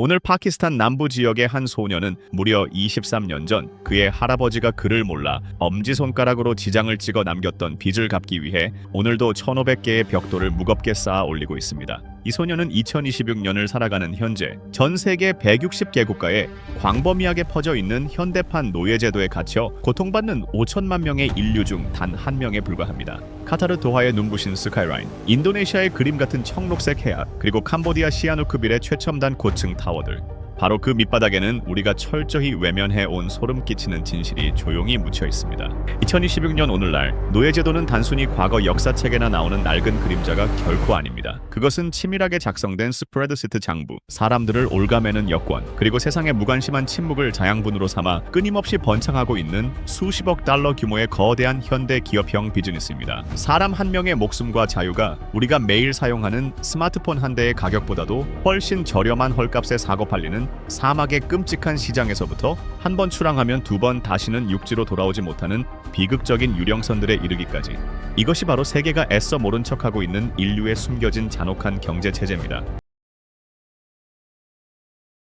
오늘 파키스탄 남부 지역의 한 소녀는 무려 23년 전 그의 할아버지가 그를 몰라 엄지손가락으로 지장을 찍어 남겼던 빚을 갚기 위해 오늘도 1,500개의 벽돌을 무겁게 쌓아 올리고 있습니다. 이 소녀는 2026년을 살아가는 현재 전 세계 160개 국가에 광범위하게 퍼져 있는 현대판 노예제도에 갇혀 고통받는 5천만 명의 인류 중 단 한 명에 불과합니다. 카타르 도하의 눈부신 스카이라인, 인도네시아의 그림 같은 청록색 해안, 그리고 캄보디아 시아누크빌의 최첨단 고층 타워들. 바로 그 밑바닥에는 우리가 철저히 외면해 온 소름 끼치는 진실이 조용히 묻혀 있습니다. 2026년 오늘날 노예제도는 단순히 과거 역사책에나 나오는 낡은 그림자가 결코 아닙니다. 그것은 치밀하게 작성된 스프레드시트 장부, 사람들을 올가매는 여권, 그리고 세상의 무관심한 침묵을 자양분으로 삼아 끊임없이 번창하고 있는 수십억 달러 규모의 거대한 현대 기업형 비즈니스입니다. 사람 한 명의 목숨과 자유가 우리가 매일 사용하는 스마트폰 한 대의 가격보다도 훨씬 저렴한 헐값에 사고 팔리는 사막의 끔찍한 시장에서부터 한 번 출항하면 두 번 다시는 육지로 돌아오지 못하는 비극적인 유령선들에 이르기까지, 이것이 바로 세계가 애써 모른 척하고 있는 인류의 숨겨진 잔혹한 경제체제입니다.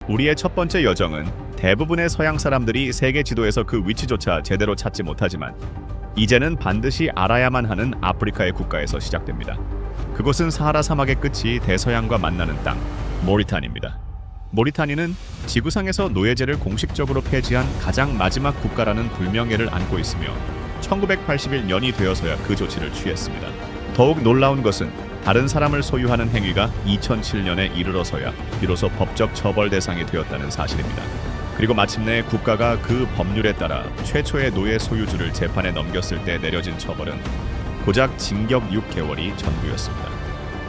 우리의 첫 번째 여정은 대부분의 서양 사람들이 세계 지도에서 그 위치조차 제대로 찾지 못하지만 이제는 반드시 알아야만 하는 아프리카의 국가에서 시작됩니다. 그곳은 사하라 사막의 끝이 대서양과 만나는 땅, 모리타니입니다. 모리타니는 지구상에서 노예제를 공식적으로 폐지한 가장 마지막 국가라는 불명예를 안고 있으며 1981년이 되어서야 그 조치를 취했습니다. 더욱 놀라운 것은 다른 사람을 소유하는 행위가 2007년에 이르러서야 비로소 법적 처벌 대상이 되었다는 사실입니다. 그리고 마침내 국가가 그 법률에 따라 최초의 노예 소유주를 재판에 넘겼을 때 내려진 처벌은 고작 징역 6개월이 전부였습니다.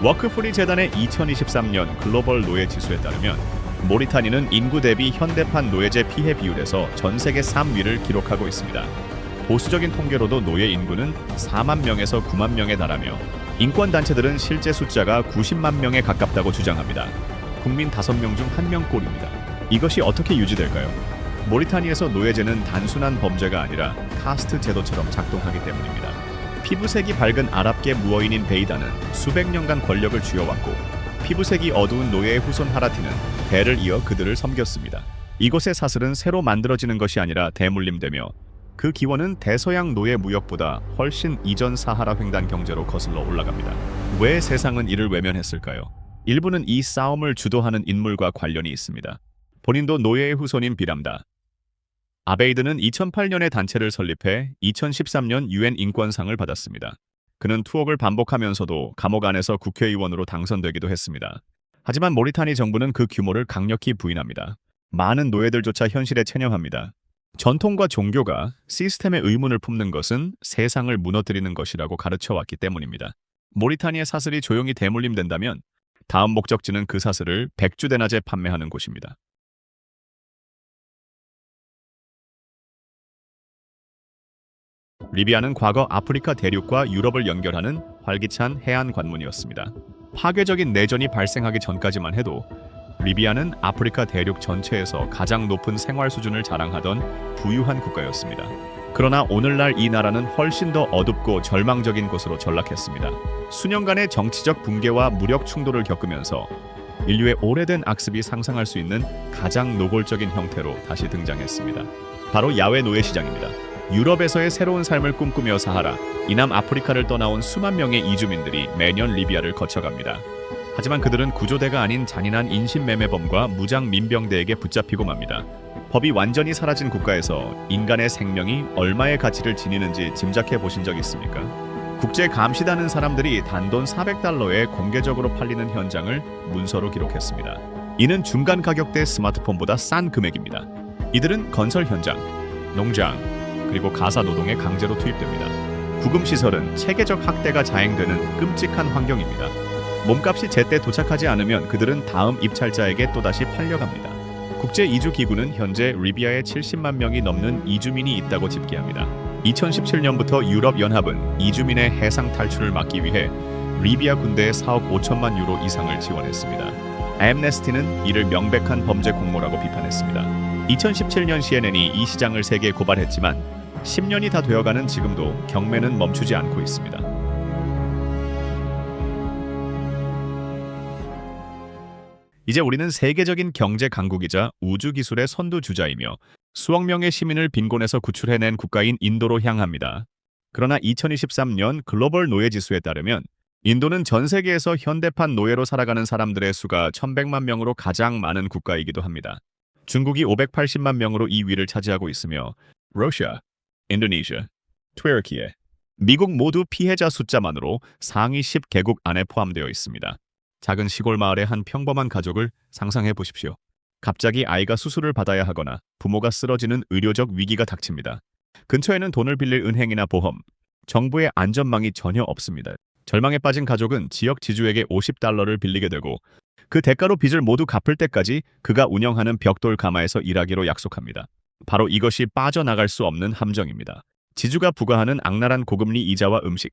워크프리 재단의 2023년 글로벌 노예 지수에 따르면 모리타니는 인구 대비 현대판 노예제 피해 비율에서 전 세계 3위를 기록하고 있습니다. 보수적인 통계로도 노예 인구는 4만 명에서 9만 명에 달하며 인권단체들은 실제 숫자가 90만 명에 가깝다고 주장합니다. 국민 5명 중 1명꼴입니다. 이것이 어떻게 유지될까요? 모리타니에서 노예제는 단순한 범죄가 아니라 카스트 제도처럼 작동하기 때문입니다. 피부색이 밝은 아랍계 무어인인 베이다는 수백 년간 권력을 쥐어왔고 피부색이 어두운 노예의 후손 하라티는 대를 이어 그들을 섬겼습니다. 이곳의 사슬은 새로 만들어지는 것이 아니라 대물림되며 그 기원은 대서양 노예 무역보다 훨씬 이전 사하라 횡단 경제로 거슬러 올라갑니다. 왜 세상은 이를 외면했을까요? 일부는 이 싸움을 주도하는 인물과 관련이 있습니다. 본인도 노예의 후손인 비람다. 아베이드는 2008년에 단체를 설립해 2013년 UN 인권상을 받았습니다. 그는 투옥을 반복하면서도 감옥 안에서 국회의원으로 당선되기도 했습니다. 하지만 모리타니 정부는 그 규모를 강력히 부인합니다. 많은 노예들조차 현실에 체념합니다. 전통과 종교가 시스템의 의문을 품는 것은 세상을 무너뜨리는 것이라고 가르쳐왔기 때문입니다. 모리타니의 사슬이 조용히 대물림된다면 다음 목적지는 그 사슬을 백주대낮에 판매하는 곳입니다. 리비아는 과거 아프리카 대륙과 유럽을 연결하는 활기찬 해안 관문이었습니다. 파괴적인 내전이 발생하기 전까지만 해도 리비아는 아프리카 대륙 전체에서 가장 높은 생활 수준을 자랑하던 부유한 국가였습니다. 그러나 오늘날 이 나라는 훨씬 더 어둡고 절망적인 곳으로 전락했습니다. 수년간의 정치적 붕괴와 무력 충돌을 겪으면서 인류의 오래된 악습이 상상할 수 있는 가장 노골적인 형태로 다시 등장했습니다. 바로 야외 노예 시장입니다. 유럽에서의 새로운 삶을 꿈꾸며 사하라, 이남 아프리카를 떠나온 수만 명의 이주민들이 매년 리비아를 거쳐갑니다. 하지만 그들은 구조대가 아닌 잔인한 인신매매범과 무장 민병대에게 붙잡히고 맙니다. 법이 완전히 사라진 국가에서 인간의 생명이 얼마의 가치를 지니는지 짐작해 보신 적 있습니까? 국제 감시단은 사람들이 단돈 400달러에 공개적으로 팔리는 현장을 문서로 기록했습니다. 이는 중간 가격대 스마트폰보다 싼 금액입니다. 이들은 건설 현장, 농장, 그리고 가사 노동에 강제로 투입됩니다. 구금시설은 체계적 학대가 자행되는 끔찍한 환경입니다. 몸값이 제때 도착하지 않으면 그들은 다음 입찰자에게 또다시 팔려갑니다. 국제이주기구는 현재 리비아에 70만 명이 넘는 이주민이 있다고 집계합니다. 2017년부터 유럽연합은 이주민의 해상 탈출을 막기 위해 리비아 군대에 4억 5천만 유로 이상을 지원했습니다. 앰네스티는 이를 명백한 범죄 공모라고 비판했습니다. 2017년 CNN이 이 시장을 세계에 고발했지만 10년이 다 되어가는 지금도 경매는 멈추지 않고 있습니다. 이제 우리는 세계적인 경제 강국이자 우주 기술의 선두주자이며 수억 명의 시민을 빈곤에서 구출해낸 국가인 인도로 향합니다. 그러나 2023년 글로벌 노예 지수에 따르면 인도는 전 세계에서 현대판 노예로 살아가는 사람들의 수가 1,100만 명으로 가장 많은 국가이기도 합니다. 중국이 580만 명으로 2위를 차지하고 있으며 러시아, 인도네시아, 터키, 미국 모두 피해자 숫자만으로 상위 10개국 안에 포함되어 있습니다. 작은 시골 마을의 한 평범한 가족을 상상해 보십시오. 갑자기 아이가 수술을 받아야 하거나 부모가 쓰러지는 의료적 위기가 닥칩니다. 근처에는 돈을 빌릴 은행이나 보험, 정부의 안전망이 전혀 없습니다. 절망에 빠진 가족은 지역 지주에게 $50를 빌리게 되고 그 대가로 빚을 모두 갚을 때까지 그가 운영하는 벽돌 가마에서 일하기로 약속합니다. 바로 이것이 빠져나갈 수 없는 함정입니다. 지주가 부과하는 악랄한 고금리 이자와 음식,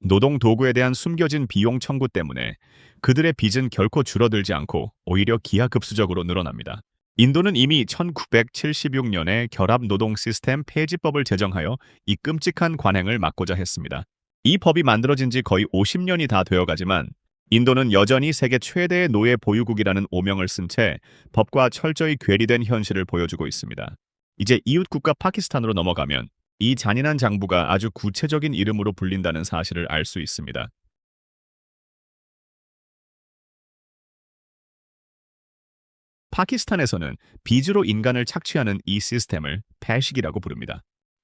노동 도구에 대한 숨겨진 비용 청구 때문에 그들의 빚은 결코 줄어들지 않고 오히려 기하급수적으로 늘어납니다. 인도는 이미 1976년에 결합노동 시스템 폐지법을 제정하여 이 끔찍한 관행을 막고자 했습니다. 이 법이 만들어진 지 거의 50년이 다 되어가지만 인도는 여전히 세계 최대의 노예 보유국이라는 오명을 쓴 채 법과 철저히 괴리된 현실을 보여주고 있습니다. 이제 이웃 국가 파키스탄으로 넘어가면 이 잔인한 장부가 아주 구체적인 이름으로 불린다는 사실을 알 수 있습니다. 파키스탄에서는 빚으로 인간을 착취하는 이 시스템을 패식이라고 부릅니다.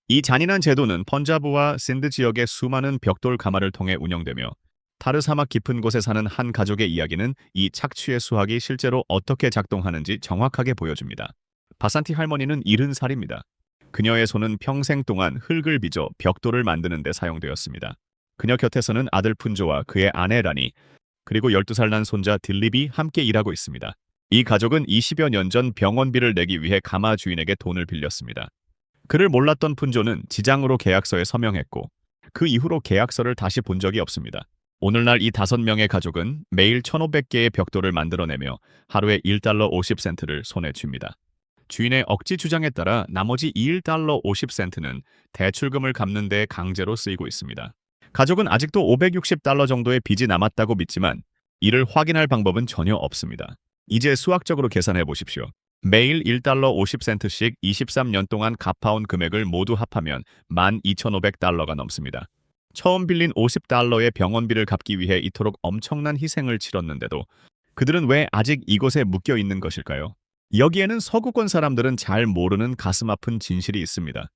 이 잔인한 제도는 펀자브와 신드 지역의 수많은 벽돌 가마를 통해 운영되며 타르 사막 깊은 곳에 사는 한 가족의 이야기는 이 착취의 수학이 실제로 어떻게 작동하는지 정확하게 보여줍니다. 바산티 할머니는 70살입니다. 그녀의 손은 평생 동안 흙을 빚어 벽돌을 만드는 데 사용되었습니다. 그녀 곁에서는 아들 푼조와 그의 아내 라니, 그리고 12살 난 손자 딜립이 함께 일하고 있습니다. 이 가족은 20여 년 전 병원비를 내기 위해 가마 주인에게 돈을 빌렸습니다. 그를 몰랐던 푼조는 지장으로 계약서에 서명했고 그 이후로 계약서를 다시 본 적이 없습니다. 오늘날 이 5명의 가족은 매일 1,500개의 벽돌을 만들어내며 하루에 $1.50를 손에 쥡니다. 주인의 억지 주장에 따라 나머지 $1.50는 대출금을 갚는 데 강제로 쓰이고 있습니다. 가족은 아직도 $560 정도의 빚이 남았다고 믿지만 이를 확인할 방법은 전혀 없습니다. 이제 수학적으로 계산해 보십시오. 매일 $1.50씩 23년 동안 갚아온 금액을 모두 합하면 $12,500가 넘습니다. 처음 빌린 $50의 병원비를 갚기 위해 이토록 엄청난 희생을 치렀는데도 그들은 왜 아직 이곳에 묶여 있는 것일까요? 여기에는 서구권 사람들은 잘 모르는 가슴 아픈 진실이 있습니다.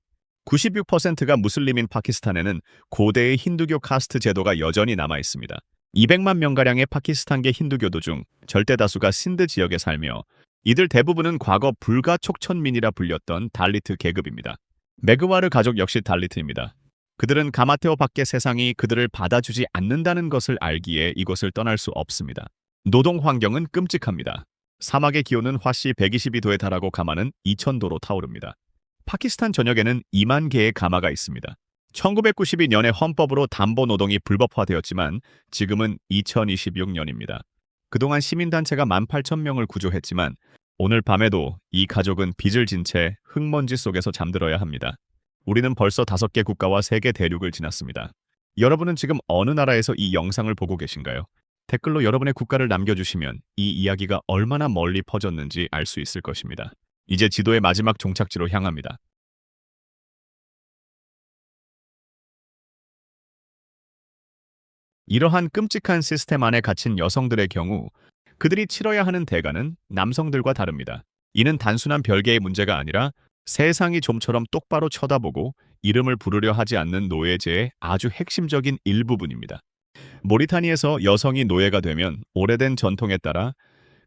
96%가 무슬림인 파키스탄에는 고대의 힌두교 카스트 제도가 여전히 남아 있습니다. 200만 명가량의 파키스탄계 힌두교도 중 절대 다수가 신드 지역에 살며 이들 대부분은 과거 불가촉천민이라 불렸던 달리트 계급입니다. 메그와르 가족 역시 달리트입니다. 그들은 가마테오 밖의 세상이 그들을 받아주지 않는다는 것을 알기에 이곳을 떠날 수 없습니다. 노동 환경은 끔찍합니다. 사막의 기온은 화씨 122도에 달하고 가마는 2,000도로 타오릅니다. 파키스탄 전역에는 2만 개의 가마가 있습니다. 1992년에 헌법으로 담보 노동이 불법화되었지만 지금은 2026년입니다. 그동안 시민단체가 18,000명을 구조했지만 오늘 밤에도 이 가족은 빚을 진 채 흙먼지 속에서 잠들어야 합니다. 우리는 벌써 5개 국가와 3개 대륙을 지났습니다. 여러분은 지금 어느 나라에서 이 영상을 보고 계신가요? 댓글로 여러분의 국가를 남겨주시면 이 이야기가 얼마나 멀리 퍼졌는지 알 수 있을 것입니다. 이제 지도의 마지막 종착지로 향합니다. 이러한 끔찍한 시스템 안에 갇힌 여성들의 경우 그들이 치러야 하는 대가는 남성들과 다릅니다. 이는 단순한 별개의 문제가 아니라 세상이 좀처럼 똑바로 쳐다보고 이름을 부르려 하지 않는 노예제의 아주 핵심적인 일부분입니다. 모리타니에서 여성이 노예가 되면 오래된 전통에 따라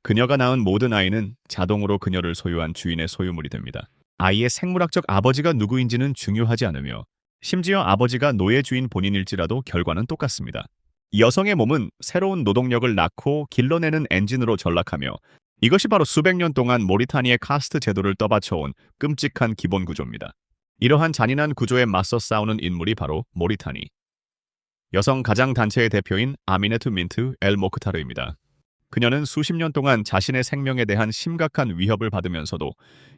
그녀가 낳은 모든 아이는 자동으로 그녀를 소유한 주인의 소유물이 됩니다. 아이의 생물학적 아버지가 누구인지는 중요하지 않으며 심지어 아버지가 노예 주인 본인일지라도 결과는 똑같습니다. 여성의 몸은 새로운 노동력을 낳고 길러내는 엔진으로 전락하며 이것이 바로 수백 년 동안 모리타니의 카스트 제도를 떠받쳐온 끔찍한 기본 구조입니다. 이러한 잔인한 구조에 맞서 싸우는 인물이 바로 모리타니 여성 가장 단체의 대표인 아미네투 민트 엘 모크타르입니다. 그녀는 수십 년 동안 자신의 생명에 대한 심각한 위협을 받으면서도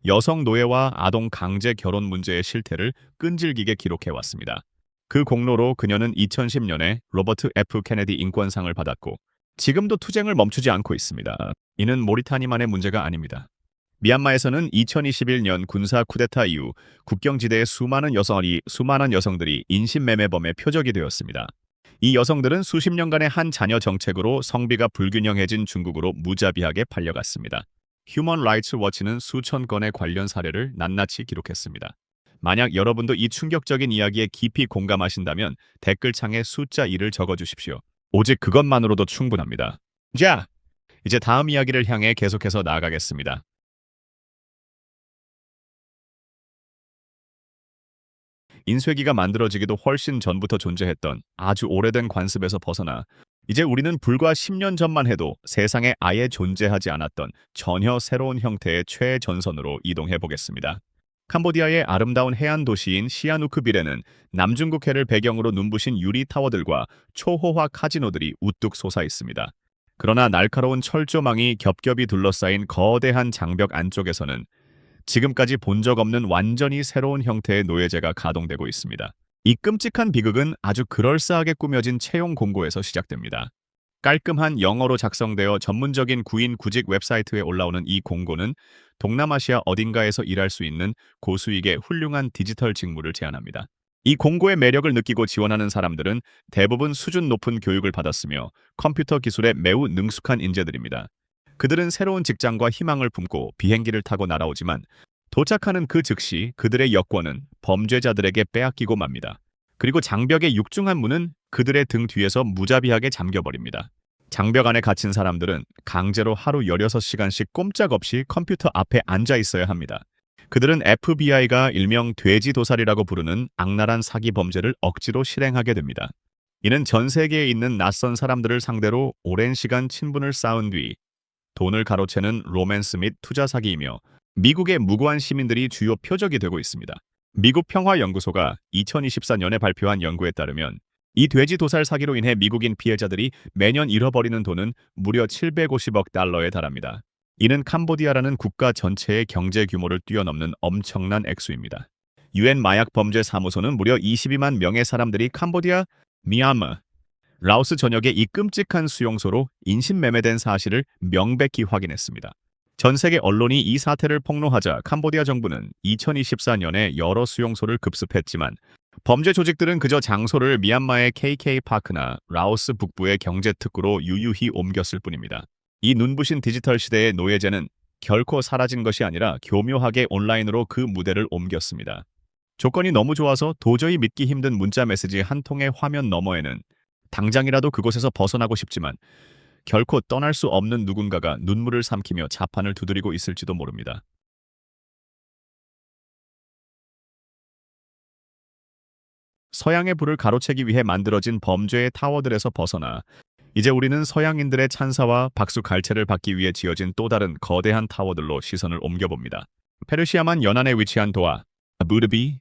여성 노예와 아동 강제 결혼 문제의 실태를 끈질기게 기록해왔습니다. 그 공로로 그녀는 2010년에 로버트 F 케네디 인권상을 받았고 지금도 투쟁을 멈추지 않고 있습니다. 이는 모리타니만의 문제가 아닙니다. 미얀마에서는 2021년 군사 쿠데타 이후 국경지대의 수많은 여성들이 인신매매범의 표적이 되었습니다. 이 여성들은 수십 년간의 한 자녀 정책으로 성비가 불균형해진 중국으로 무자비하게 팔려갔습니다. 휴먼 라이츠 워치는 수천 건의 관련 사례를 낱낱이 기록했습니다. 만약 여러분도 이 충격적인 이야기에 깊이 공감하신다면 댓글창에 숫자 1을 적어주십시오. 오직 그것만으로도 충분합니다. 자, 이제 다음 이야기를 향해 계속해서 나아가겠습니다. 인쇄기가 만들어지기도 훨씬 전부터 존재했던 아주 오래된 관습에서 벗어나 이제 우리는 불과 10년 전만 해도 세상에 아예 존재하지 않았던 전혀 새로운 형태의 최전선으로 이동해 보겠습니다. 캄보디아의 아름다운 해안 도시인 시아누크빌에는 남중국해를 배경으로 눈부신 유리 타워들과 초호화 카지노들이 우뚝 솟아 있습니다. 그러나 날카로운 철조망이 겹겹이 둘러싸인 거대한 장벽 안쪽에서는 지금까지 본 적 없는 완전히 새로운 형태의 노예제가 가동되고 있습니다. 이 끔찍한 비극은 아주 그럴싸하게 꾸며진 채용 공고에서 시작됩니다. 깔끔한 영어로 작성되어 전문적인 구인 구직 웹사이트에 올라오는 이 공고는 동남아시아 어딘가에서 일할 수 있는 고수익의 훌륭한 디지털 직무를 제안합니다. 이 공고의 매력을 느끼고 지원하는 사람들은 대부분 수준 높은 교육을 받았으며 컴퓨터 기술에 매우 능숙한 인재들입니다. 그들은 새로운 직장과 희망을 품고 비행기를 타고 날아오지만 도착하는 그 즉시 그들의 여권은 범죄자들에게 빼앗기고 맙니다. 그리고 장벽의 육중한 문은 그들의 등 뒤에서 무자비하게 잠겨버립니다. 장벽 안에 갇힌 사람들은 강제로 하루 16시간씩 꼼짝없이 컴퓨터 앞에 앉아 있어야 합니다. 그들은 FBI가 일명 돼지 도살이라고 부르는 악랄한 사기 범죄를 억지로 실행하게 됩니다. 이는 전 세계에 있는 낯선 사람들을 상대로 오랜 시간 친분을 쌓은 뒤 돈을 가로채는 로맨스 및 투자 사기이며 미국의 무고한 시민들이 주요 표적이 되고 있습니다. 미국 평화연구소가 2024년에 발표한 연구에 따르면 이 돼지 도살 사기로 인해 미국인 피해자들이 매년 잃어버리는 돈은 무려 750억 달러에 달합니다. 이는 캄보디아라는 국가 전체의 경제 규모를 뛰어넘는 엄청난 액수입니다. 유엔 마약 범죄 사무소는 무려 22만 명의 사람들이 캄보디아, 미얀마, 라오스 전역의 이 끔찍한 수용소로 인신매매된 사실을 명백히 확인했습니다. 전 세계 언론이 이 사태를 폭로하자 캄보디아 정부는 2024년에 여러 수용소를 급습했지만 범죄 조직들은 그저 장소를 미얀마의 KK파크나 라오스 북부의 경제특구로 유유히 옮겼을 뿐입니다. 이 눈부신 디지털 시대의 노예제는 결코 사라진 것이 아니라 교묘하게 온라인으로 그 무대를 옮겼습니다. 조건이 너무 좋아서 도저히 믿기 힘든 문자 메시지 한 통의 화면 너머에는 당장이라도 그곳에서 벗어나고 싶지만 결코 떠날 수 없는 누군가가 눈물을 삼키며 자판을 두드리고 있을지도 모릅니다. 서양의 불을 가로채기 위해 만들어진 범죄의 타워들에서 벗어나 이제 우리는 서양인들의 찬사와 박수 갈채를 받기 위해 지어진 또 다른 거대한 타워들로 시선을 옮겨봅니다. 페르시아만 연안에 위치한 도하, 아부드비,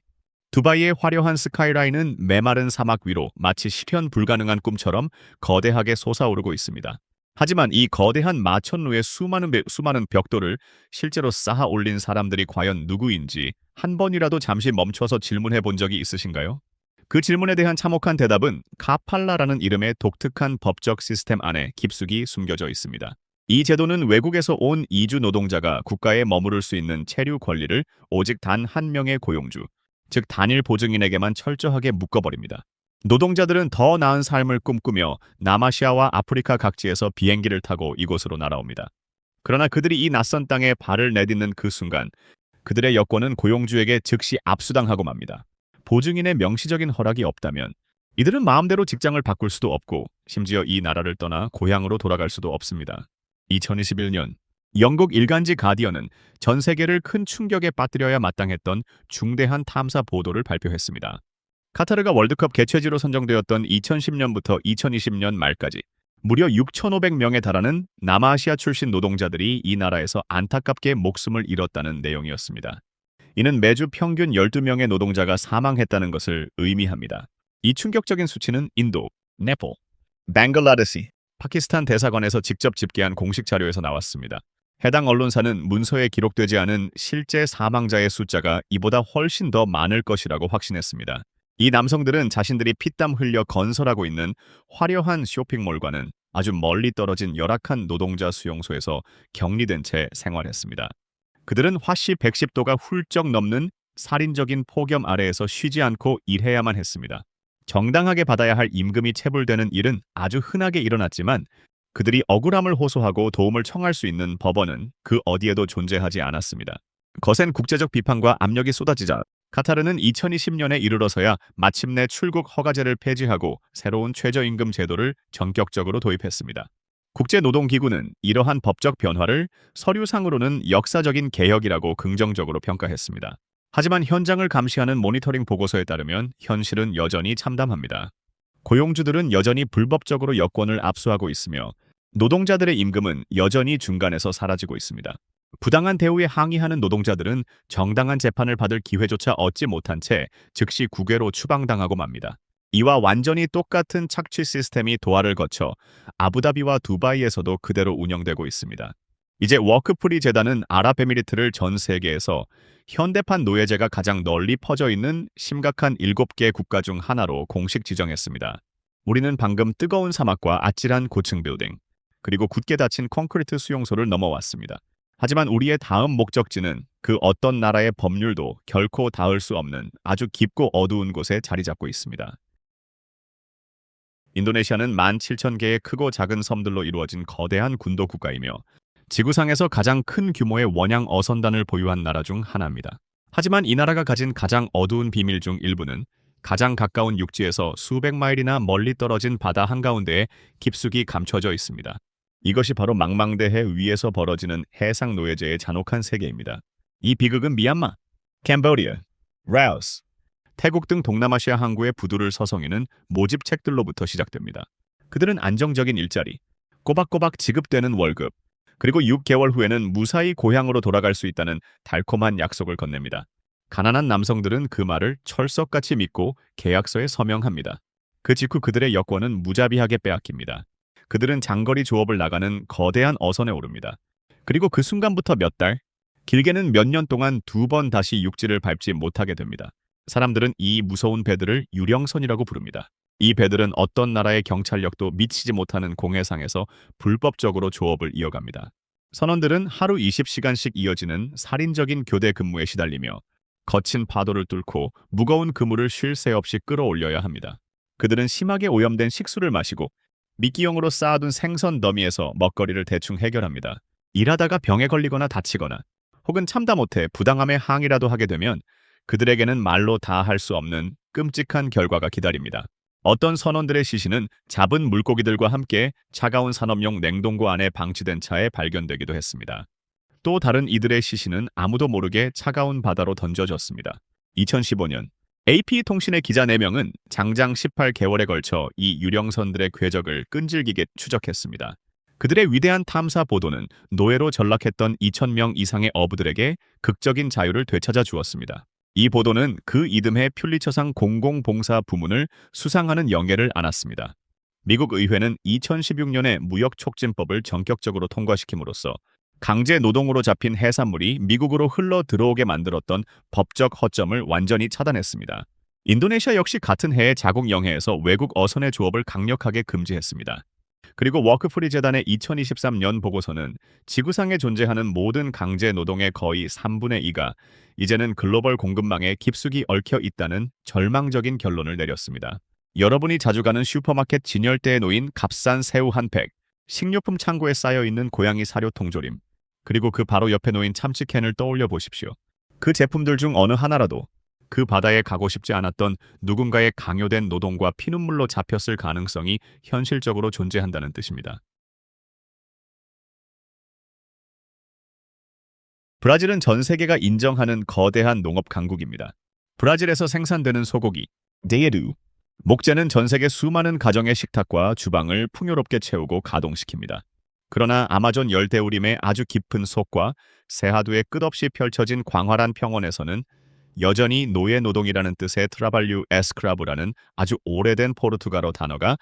두바이의 화려한 스카이라인은 메마른 사막 위로 마치 실현 불가능한 꿈처럼 거대하게 솟아오르고 있습니다. 하지만 이 거대한 마천루의 수많은 벽돌을 실제로 쌓아 올린 사람들이 과연 누구인지 한 번이라도 잠시 멈춰서 질문해 본 적이 있으신가요? 그 질문에 대한 참혹한 대답은 카팔라라는 이름의 독특한 법적 시스템 안에 깊숙이 숨겨져 있습니다. 이 제도는 외국에서 온 이주 노동자가 국가에 머무를 수 있는 체류 권리를 오직 단 한 명의 고용주, 즉 단일 보증인에게만 철저하게 묶어버립니다. 노동자들은 더 나은 삶을 꿈꾸며 남아시아와 아프리카 각지에서 비행기를 타고 이곳으로 날아옵니다. 그러나 그들이 이 낯선 땅에 발을 내딛는 그 순간 그들의 여권은 고용주에게 즉시 압수당하고 맙니다. 보증인의 명시적인 허락이 없다면 이들은 마음대로 직장을 바꿀 수도 없고 심지어 이 나라를 떠나 고향으로 돌아갈 수도 없습니다. 2021년 영국 일간지 가디언은 전 세계를 큰 충격에 빠뜨려야 마땅했던 중대한 탐사 보도를 발표했습니다. 카타르가 월드컵 개최지로 선정되었던 2010년부터 2020년 말까지 무려 6,500명에 달하는 남아시아 출신 노동자들이 이 나라에서 안타깝게 목숨을 잃었다는 내용이었습니다. 이는 매주 평균 12명의 노동자가 사망했다는 것을 의미합니다. 이 충격적인 수치는 인도, 네팔, 벵글라데시, 파키스탄 대사관에서 직접 집계한 공식 자료에서 나왔습니다. 해당 언론사는 문서에 기록되지 않은 실제 사망자의 숫자가 이보다 훨씬 더 많을 것이라고 확신했습니다. 이 남성들은 자신들이 피땀 흘려 건설하고 있는 화려한 쇼핑몰과는 아주 멀리 떨어진 열악한 노동자 수용소에서 격리된 채 생활했습니다. 그들은 화씨 110도가 훌쩍 넘는 살인적인 폭염 아래에서 쉬지 않고 일해야만 했습니다. 정당하게 받아야 할 임금이 체불되는 일은 아주 흔하게 일어났지만 그들이 억울함을 호소하고 도움을 청할 수 있는 법원은 그 어디에도 존재하지 않았습니다. 거센 국제적 비판과 압력이 쏟아지자 카타르는 2020년에 이르러서야 마침내 출국 허가제를 폐지하고 새로운 최저임금 제도를 전격적으로 도입했습니다. 국제노동기구는 이러한 법적 변화를 서류상으로는 역사적인 개혁이라고 긍정적으로 평가했습니다. 하지만 현장을 감시하는 모니터링 보고서에 따르면 현실은 여전히 참담합니다. 고용주들은 여전히 불법적으로 여권을 압수하고 있으며 노동자들의 임금은 여전히 중간에서 사라지고 있습니다. 부당한 대우에 항의하는 노동자들은 정당한 재판을 받을 기회조차 얻지 못한 채 즉시 국외로 추방당하고 맙니다. 이와 완전히 똑같은 착취 시스템이 도하를 거쳐 아부다비와 두바이에서도 그대로 운영되고 있습니다. 이제 워크프리 재단은 아랍에미리트를 전 세계에서 현대판 노예제가 가장 널리 퍼져 있는 심각한 7개 국가 중 하나로 공식 지정했습니다. 우리는 방금 뜨거운 사막과 아찔한 고층 빌딩, 그리고 굳게 닫힌 콘크리트 수용소를 넘어왔습니다. 하지만 우리의 다음 목적지는 그 어떤 나라의 법률도 결코 닿을 수 없는 아주 깊고 어두운 곳에 자리 잡고 있습니다. 인도네시아는 17,000개의 크고 작은 섬들로 이루어진 거대한 군도 국가이며 지구상에서 가장 큰 규모의 원양 어선단을 보유한 나라 중 하나입니다. 하지만 이 나라가 가진 가장 어두운 비밀 중 일부는 가장 가까운 육지에서 수백 마일이나 멀리 떨어진 바다 한가운데에 깊숙이 감춰져 있습니다. 이것이 바로 망망대해 위에서 벌어지는 해상 노예제의 잔혹한 세계입니다. 이 비극은 미얀마, 캄보디아, 라오스, 태국 등 동남아시아 항구의 부두를 서성이는 모집책들로부터 시작됩니다. 그들은 안정적인 일자리, 꼬박꼬박 지급되는 월급, 그리고 6개월 후에는 무사히 고향으로 돌아갈 수 있다는 달콤한 약속을 건넵니다. 가난한 남성들은 그 말을 철석같이 믿고 계약서에 서명합니다. 그 직후 그들의 여권은 무자비하게 빼앗깁니다. 그들은 장거리 조업을 나가는 거대한 어선에 오릅니다. 그리고 그 순간부터 몇 달, 길게는 몇 년 동안 2번 다시 육지를 밟지 못하게 됩니다. 사람들은 이 무서운 배들을 유령선이라고 부릅니다. 이 배들은 어떤 나라의 경찰력도 미치지 못하는 공해상에서 불법적으로 조업을 이어갑니다. 선원들은 하루 20시간씩 이어지는 살인적인 교대 근무에 시달리며 거친 파도를 뚫고 무거운 그물을 쉴 새 없이 끌어올려야 합니다. 그들은 심하게 오염된 식수를 마시고 미끼용으로 쌓아둔 생선 더미에서 먹거리를 대충 해결합니다. 일하다가 병에 걸리거나 다치거나 혹은 참다 못해 부당함에 항의라도 하게 되면 그들에게는 말로 다 할 수 없는 끔찍한 결과가 기다립니다. 어떤 선원들의 시신은 잡은 물고기들과 함께 차가운 산업용 냉동고 안에 방치된 차에 발견되기도 했습니다. 또 다른 이들의 시신은 아무도 모르게 차가운 바다로 던져졌습니다. 2015년 AP통신의 기자 4명은 장장 18개월에 걸쳐 이 유령선들의 궤적을 끈질기게 추적했습니다. 그들의 위대한 탐사 보도는 노예로 전락했던 2,000명 이상의 어부들에게 극적인 자유를 되찾아 주었습니다. 이 보도는 그 이듬해 퓰리처상 공공봉사 부문을 수상하는 영예를 안았습니다. 미국 의회는 2016년에 무역촉진법을 전격적으로 통과시킴으로써 강제 노동으로 잡힌 해산물이 미국으로 흘러 들어오게 만들었던 법적 허점을 완전히 차단했습니다. 인도네시아 역시 같은 해에 자국 영해에서 외국 어선의 조업을 강력하게 금지했습니다. 그리고 워크프리 재단의 2023년 보고서는 지구상에 존재하는 모든 강제 노동의 거의 3분의 2가 이제는 글로벌 공급망에 깊숙이 얽혀 있다는 절망적인 결론을 내렸습니다. 여러분이 자주 가는 슈퍼마켓 진열대에 놓인 값싼 새우 한 팩, 식료품 창고에 쌓여있는 고양이 사료 통조림, 그리고 그 바로 옆에 놓인 참치캔을 떠올려 보십시오. 그 제품들 중 어느 하나라도 그 바다에 가고 싶지 않았던 누군가의 강요된 노동과 피눈물로 잡혔을 가능성이 현실적으로 존재한다는 뜻입니다. 브라질은 전 세계가 인정하는 거대한 농업 강국입니다. 브라질에서 생산되는 소고기, 데이에두, 목재는 전 세계 수많은 가정의 식탁과 주방을 풍요롭게 채우고 가동시킵니다. 그러나 아마존 열대우림의 아주 깊은 속과 세하두에 끝없이 펼쳐진 광활한 평원에서는 여전히 노예 노동이라는 뜻의 트라발류 에스크라브라는 아주 오래된 포르투갈어 단어가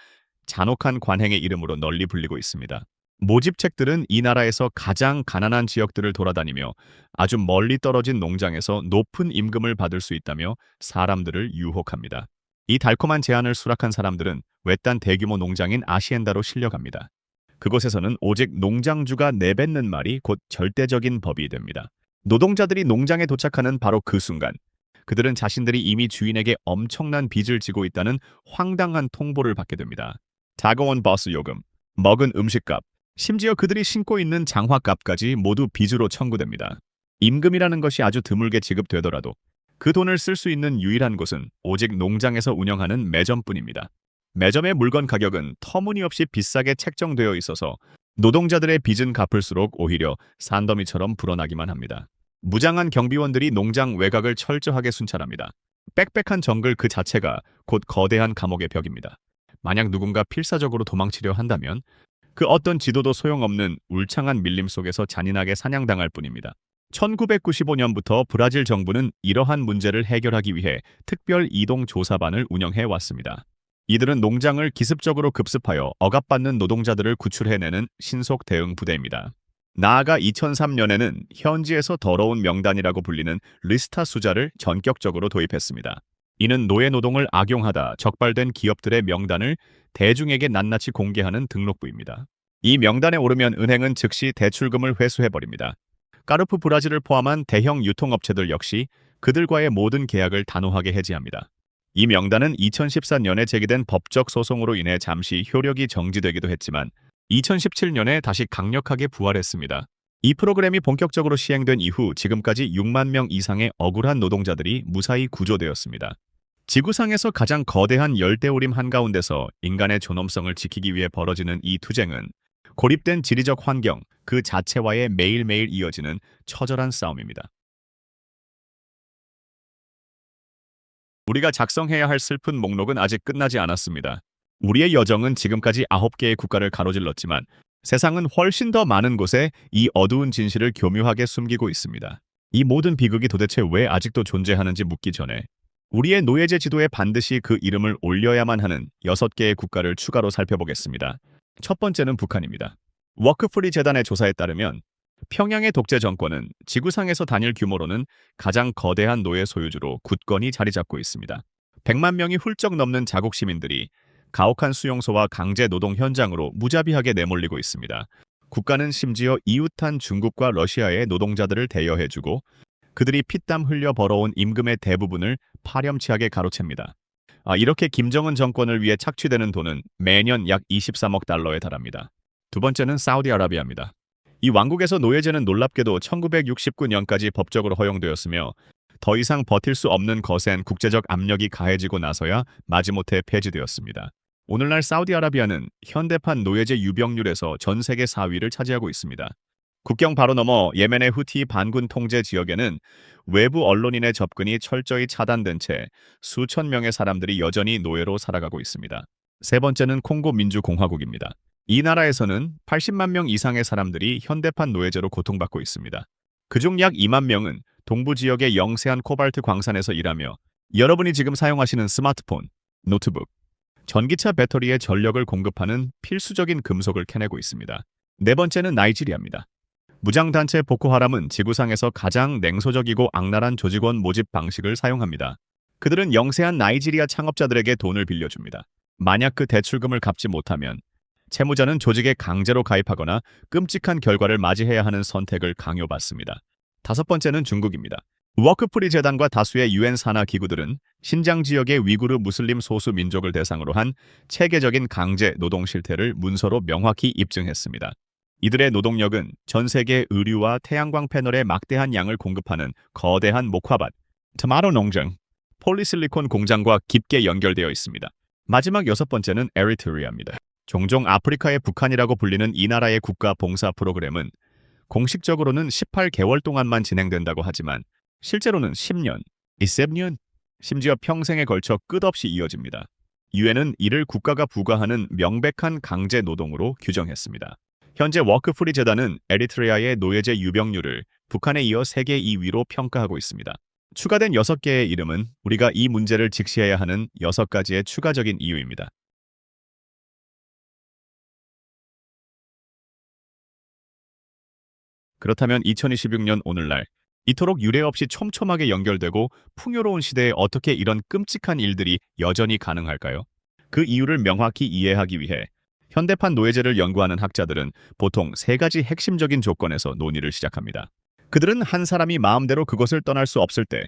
잔혹한 관행의 이름으로 널리 불리고 있습니다. 모집책들은 이 나라에서 가장 가난한 지역들을 돌아다니며 아주 멀리 떨어진 농장에서 높은 임금을 받을 수 있다며 사람들을 유혹합니다. 이 달콤한 제안을 수락한 사람들은 외딴 대규모 농장인 아시엔다로 실려갑니다. 그곳에서는 오직 농장주가 내뱉는 말이 곧 절대적인 법이 됩니다. 노동자들이 농장에 도착하는 바로 그 순간, 그들은 자신들이 이미 주인에게 엄청난 빚을 지고 있다는 황당한 통보를 받게 됩니다. 다가온 버스 요금, 먹은 음식값, 심지어 그들이 신고 있는 장화값까지 모두 빚으로 청구됩니다. 임금이라는 것이 아주 드물게 지급되더라도 그 돈을 쓸 수 있는 유일한 곳은 오직 농장에서 운영하는 매점뿐입니다. 매점의 물건 가격은 터무니없이 비싸게 책정되어 있어서 노동자들의 빚은 갚을수록 오히려 산더미처럼 불어나기만 합니다. 무장한 경비원들이 농장 외곽을 철저하게 순찰합니다. 빽빽한 정글 그 자체가 곧 거대한 감옥의 벽입니다. 만약 누군가 필사적으로 도망치려 한다면 그 어떤 지도도 소용없는 울창한 밀림 속에서 잔인하게 사냥당할 뿐입니다. 1995년부터 브라질 정부는 이러한 문제를 해결하기 위해 특별 이동 조사반을 운영해 왔습니다. 이들은 농장을 기습적으로 급습하여 억압받는 노동자들을 구출해내는 신속 대응 부대입니다. 나아가 2003년에는 현지에서 더러운 명단이라고 불리는 리스타 수자를 전격적으로 도입했습니다. 이는 노예 노동을 악용하다 적발된 기업들의 명단을 대중에게 낱낱이 공개하는 등록부입니다. 이 명단에 오르면 은행은 즉시 대출금을 회수해버립니다. 까르프 브라질을 포함한 대형 유통업체들 역시 그들과의 모든 계약을 단호하게 해지합니다. 이 명단은 2014년에 제기된 법적 소송으로 인해 잠시 효력이 정지되기도 했지만 2017년에 다시 강력하게 부활했습니다. 이 프로그램이 본격적으로 시행된 이후 지금까지 6만 명 이상의 억울한 노동자들이 무사히 구조되었습니다. 지구상에서 가장 거대한 열대우림 한가운데서 인간의 존엄성을 지키기 위해 벌어지는 이 투쟁은 고립된 지리적 환경 그 자체와의 매일매일 이어지는 처절한 싸움입니다. 우리가 작성해야 할 슬픈 목록은 아직 끝나지 않았습니다. 우리의 여정은 지금까지 9개의 국가를 가로질렀지만 세상은 훨씬 더 많은 곳에 이 어두운 진실을 교묘하게 숨기고 있습니다. 이 모든 비극이 도대체 왜 아직도 존재하는지 묻기 전에 우리의 노예제 지도에 반드시 그 이름을 올려야만 하는 6개의 국가를 추가로 살펴보겠습니다. 첫 번째는 북한입니다. 워크프리 재단의 조사에 따르면 평양의 독재 정권은 지구상에서 단일 규모로는 가장 거대한 노예 소유주로 굳건히 자리 잡고 있습니다. 100만 명이 훌쩍 넘는 자국 시민들이 가혹한 수용소와 강제 노동 현장으로 무자비하게 내몰리고 있습니다. 국가는 심지어 이웃한 중국과 러시아의 노동자들을 대여해주고 그들이 피땀 흘려 벌어온 임금의 대부분을 파렴치하게 가로챕니다. 이렇게 김정은 정권을 위해 착취되는 돈은 매년 약 23억 달러에 달합니다. 두 번째는 사우디아라비아입니다. 이 왕국에서 노예제는 놀랍게도 1969년까지 법적으로 허용되었으며 더 이상 버틸 수 없는 거센 국제적 압력이 가해지고 나서야 마지못해 폐지되었습니다. 오늘날 사우디아라비아는 현대판 노예제 유병률에서 전 세계 4위를 차지하고 있습니다. 국경 바로 너머 예멘의 후티 반군 통제 지역에는 외부 언론인의 접근이 철저히 차단된 채 수천 명의 사람들이 여전히 노예로 살아가고 있습니다. 세 번째는 콩고 민주공화국입니다. 이 나라에서는 80만 명 이상의 사람들이 현대판 노예제로 고통받고 있습니다. 그중 약 2만 명은 동부 지역의 영세한 코발트 광산에서 일하며 여러분이 지금 사용하시는 스마트폰, 노트북, 전기차 배터리에 전력을 공급하는 필수적인 금속을 캐내고 있습니다. 네 번째는 나이지리아입니다. 무장단체 보코하람은 지구상에서 가장 냉소적이고 악랄한 조직원 모집 방식을 사용합니다. 그들은 영세한 나이지리아 창업자들에게 돈을 빌려줍니다. 만약 그 대출금을 갚지 못하면 채무자는 조직에 강제로 가입하거나 끔찍한 결과를 맞이해야 하는 선택을 강요받습니다. 다섯 번째는 중국입니다. 워크프리 재단과 다수의 유엔 산하 기구들은 신장 지역의 위구르 무슬림 소수 민족을 대상으로 한 체계적인 강제 노동 실태를 문서로 명확히 입증했습니다. 이들의 노동력은 전 세계 의류와 태양광 패널의 막대한 양을 공급하는 거대한 목화밭, 토마토 농장, 폴리실리콘 공장과 깊게 연결되어 있습니다. 마지막 여섯 번째는 에리트리아입니다. 종종 아프리카의 북한이라고 불리는 이 나라의 국가 봉사 프로그램은 공식적으로는 18개월 동안만 진행된다고 하지만 실제로는 10년, 20년, 심지어 평생에 걸쳐 끝없이 이어집니다. 유엔은 이를 국가가 부과하는 명백한 강제 노동으로 규정했습니다. 현재 워크프리 재단은 에리트리아의 노예제 유병률을 북한에 이어 세계 2위로 평가하고 있습니다. 추가된 6개의 이름은 우리가 이 문제를 직시해야 하는 6가지의 추가적인 이유입니다. 그렇다면 2026년 오늘날 이토록 유례없이 촘촘하게 연결되고 풍요로운 시대에 어떻게 이런 끔찍한 일들이 여전히 가능할까요? 그 이유를 명확히 이해하기 위해 현대판 노예제를 연구하는 학자들은 보통 세 가지 핵심적인 조건에서 논의를 시작합니다. 그들은 한 사람이 마음대로 그것을 떠날 수 없을 때,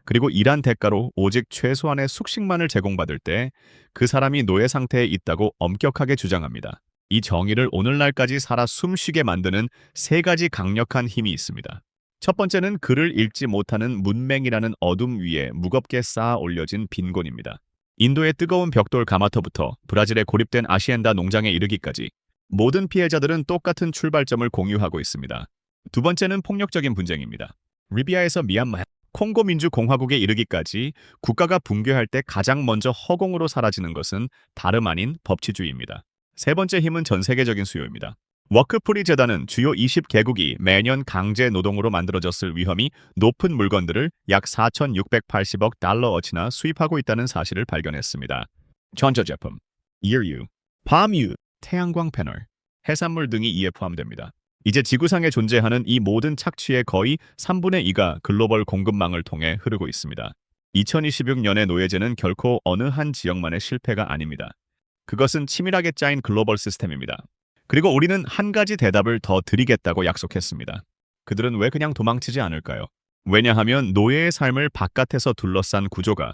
그리고 일한 대가로 오직 최소한의 숙식만을 제공받을 때 그 사람이 노예 상태에 있다고 엄격하게 주장합니다. 이 정의를 오늘날까지 살아 숨쉬게 만드는 세 가지 강력한 힘이 있습니다. 첫 번째는 글을 읽지 못하는 문맹이라는 어둠 위에 무겁게 쌓아 올려진 빈곤입니다. 인도의 뜨거운 벽돌 가마터부터 브라질의 고립된 아시엔다 농장에 이르기까지 모든 피해자들은 똑같은 출발점을 공유하고 있습니다. 두 번째는 폭력적인 분쟁입니다. 리비아에서 미얀마, 콩고 민주공화국에 이르기까지 국가가 붕괴할 때 가장 먼저 허공으로 사라지는 것은 다름 아닌 법치주의입니다. 세 번째 힘은 전 세계적인 수요입니다. 워크프리 재단은 주요 20개국이 매년 강제 노동으로 만들어졌을 위험이 높은 물건들을 약 4,680억 달러어치나 수입하고 있다는 사실을 발견했습니다. 전자제품, 이어유, 밤유, 태양광 패널, 해산물 등이 이에 포함됩니다. 이제 지구상에 존재하는 이 모든 착취의 거의 3분의 2가 글로벌 공급망을 통해 흐르고 있습니다. 2026년의 노예제는 결코 어느 한 지역만의 실패가 아닙니다. 그것은 치밀하게 짜인 글로벌 시스템입니다. 그리고 우리는 한 가지 대답을 더 드리겠다고 약속했습니다. 그들은 왜 그냥 도망치지 않을까요? 왜냐하면 노예의 삶을 바깥에서 둘러싼 구조가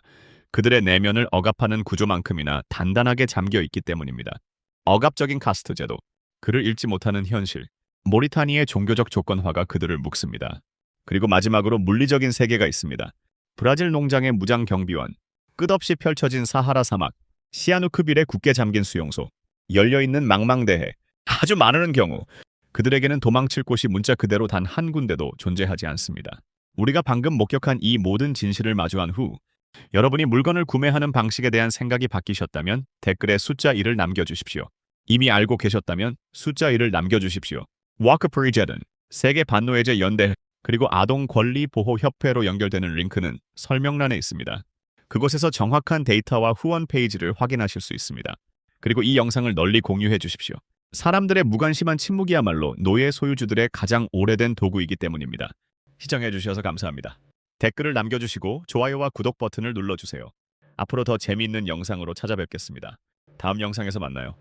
그들의 내면을 억압하는 구조만큼이나 단단하게 잠겨 있기 때문입니다. 억압적인 카스트 제도, 그를 읽지 못하는 현실, 모리타니의 종교적 조건화가 그들을 묶습니다. 그리고 마지막으로 물리적인 세계가 있습니다. 브라질 농장의 무장 경비원, 끝없이 펼쳐진 사하라 사막, 시아누크빌에 굳게 잠긴 수용소, 열려있는 망망대해, 아주 많은 경우 그들에게는 도망칠 곳이 문자 그대로 단 한 군데도 존재하지 않습니다. 우리가 방금 목격한 이 모든 진실을 마주한 후 여러분이 물건을 구매하는 방식에 대한 생각이 바뀌셨다면 댓글에 숫자 1을 남겨주십시오. 이미 알고 계셨다면 숫자 1을 남겨주십시오. 워크프리 제든, 세계 반노예제 연대, 그리고 아동 권리 보호 협회로 연결되는 링크는 설명란에 있습니다. 그곳에서 정확한 데이터와 후원 페이지를 확인하실 수 있습니다. 그리고 이 영상을 널리 공유해 주십시오. 사람들의 무관심한 침묵이야말로 노예 소유주들의 가장 오래된 도구이기 때문입니다. 시청해 주셔서 감사합니다. 댓글을 남겨주시고 좋아요와 구독 버튼을 눌러주세요. 앞으로 더 재미있는 영상으로 찾아뵙겠습니다. 다음 영상에서 만나요.